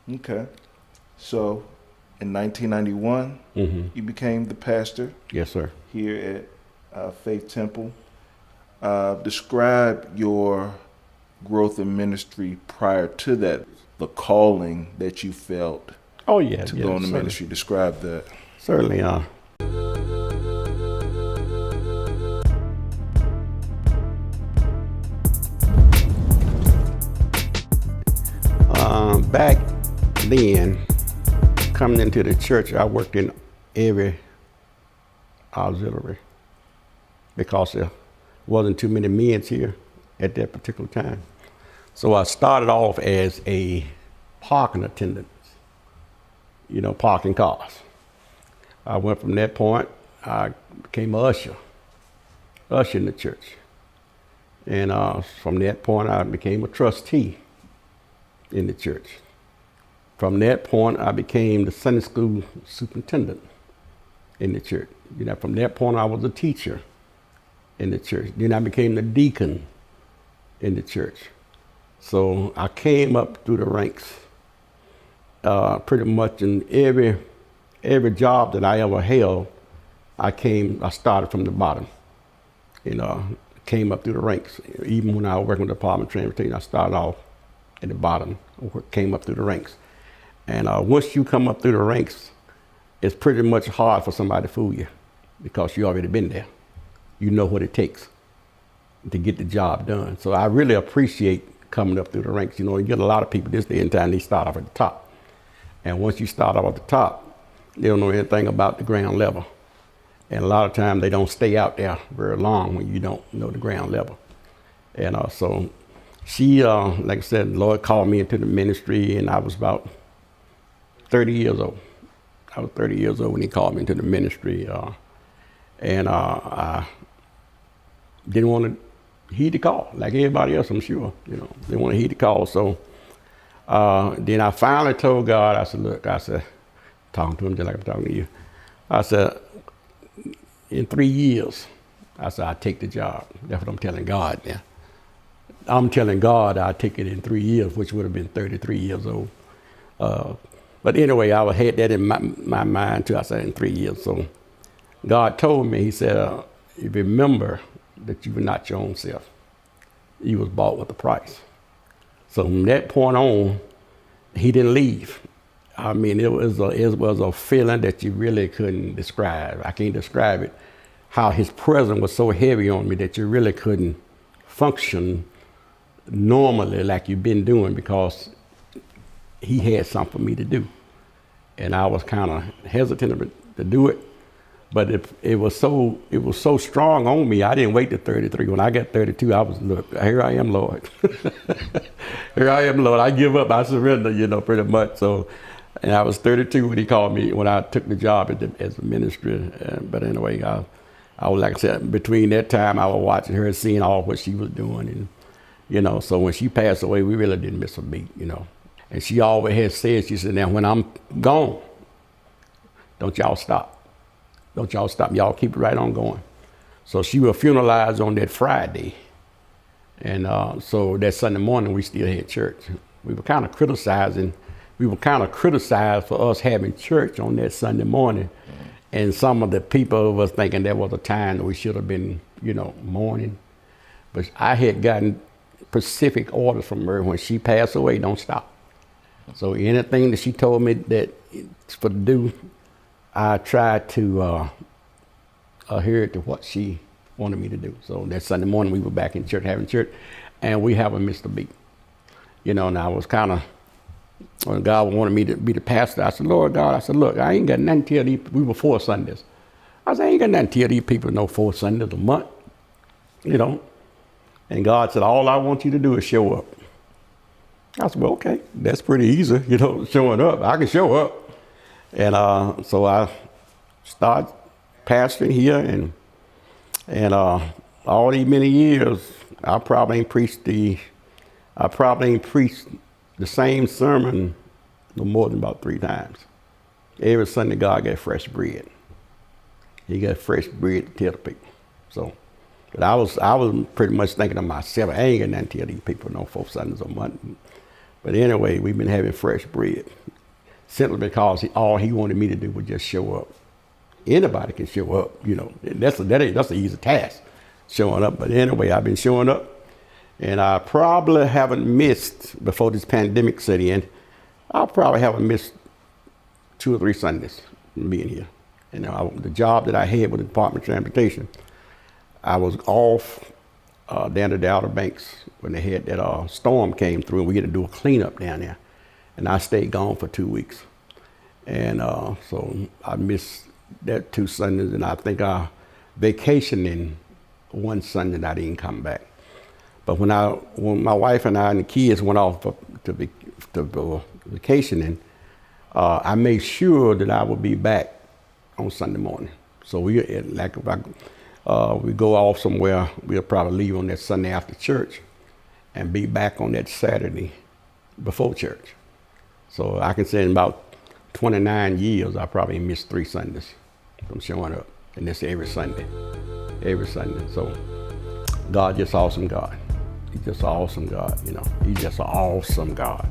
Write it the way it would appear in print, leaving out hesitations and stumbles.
Okay. So in 1991, you became the pastor. Yes, sir. Here at Faith Temple. Describe your growth in ministry prior to that, the calling that you felt to go into ministry. Describe that. Certainly. Back then, coming into the church, I worked in every auxiliary because there wasn't too many men here at that particular time. So I started off as a parking attendant, parking cars. I went from that point, I became an usher in the church. And from that point, I became a trustee in the church. From that point, I became the Sunday school superintendent in the church. From that point, I was a teacher in the church. Then I became the deacon in the church. So I came up through the ranks pretty much in every job that I ever held. I started from the bottom. Came up through the ranks. Even when I was working with the Department of Transportation, I started off at the bottom, came up through the ranks. And once you come up through the ranks, it's pretty much hard for somebody to fool you because you already been there. You know what it takes to get the job done. So I really appreciate coming up through the ranks. You get a lot of people this day and time, they start off at the top. And once you start off at the top, they don't know anything about the ground level. And a lot of times they don't stay out there very long when you don't know the ground level. And so she, like I said, the Lord called me into the ministry, and I was about 30 years old. I was 30 years old when he called me into the ministry. And I didn't want to heed the call, like everybody else, I'm sure. They want to heed the call. So then I finally told God, I said, look, talking to him just like I'm talking to you. I said, in 3 years, I said, I'll take the job. That's what I'm telling God now. I'm telling God I'll take it in 3 years, which would have been 33 years old. But anyway, I had that in my mind too. I said in 3 years. So God told me, he said, remember that you were not your own self. You was bought with a price. So from that point on, he didn't leave. I mean, it was a feeling that you really couldn't describe. I can't describe it. How his presence was so heavy on me that you really couldn't function normally like you've been doing because he had something for me to do. And I was kind of hesitant to do it, but it was so strong on me. I didn't wait to 33. When I got 32, I was, look, here I am, Lord. Here I am, Lord. I give up. I surrender, pretty much. So, and I was 32 when he called me, when I took the job as a ministry. But anyway, I was, like I said, between that time, I was watching her, seeing all what she was doing. And, so when she passed away, we really didn't miss a beat, And she always had said, she said, now when I'm gone, don't y'all stop. Don't y'all stop. Y'all keep it right on going. So she was funeralized on that Friday. And so that Sunday morning, we still had church. We were kind of criticized for us having church on that Sunday morning. And some of the people was thinking there was a time that we should have been, mourning. But I had gotten specific orders from her when she passed away, don't stop. So anything that she told me that it's for to do, I tried to adhere to what she wanted me to do. So that Sunday morning we were back in church, having church, and we haven't missed a beat. And I was kind of, when God wanted me to be the pastor, I said, Lord God, I said, look, I ain't got nothing to tell these, we were 4 Sundays. I said, I ain't got nothing to tell these people no 4 Sundays a month, And God said, all I want you to do is show up. I said, well, okay, that's pretty easy, showing up. I can show up. And so I started pastoring here, and all these many years, I probably ain't preached the same sermon no more than about 3 times. Every Sunday, God got fresh bread. He got fresh bread to tell the people. So, but I was pretty much thinking of myself. I ain't got nothing to tell these people no 4 Sundays a month. But anyway, we've been having fresh bread simply because all he wanted me to do was just show up. Anybody can show up, you know. That's an easy task, showing up. But anyway, I've been showing up, and I probably haven't missed, before this pandemic set in, I probably haven't missed 2 or 3 Sundays being here. And the job that I had with the Department of Transportation, I was off down at the Outer Banks when they had that storm came through, and we had to do a cleanup down there. And I stayed gone for 2 weeks. And so I missed that 2 Sundays, and I think I vacationing 1 Sunday and I didn't come back. But when my wife and I and the kids went off to vacationing, I made sure that I would be back on Sunday morning. So we go off somewhere, we'll probably leave on that Sunday after church and be back on that Saturday before church. So I can say in about 29 years, I probably missed 3 Sundays from showing up. And that's every Sunday. Every Sunday. So God just awesome God. He's just an awesome God, you know. He's just an awesome God.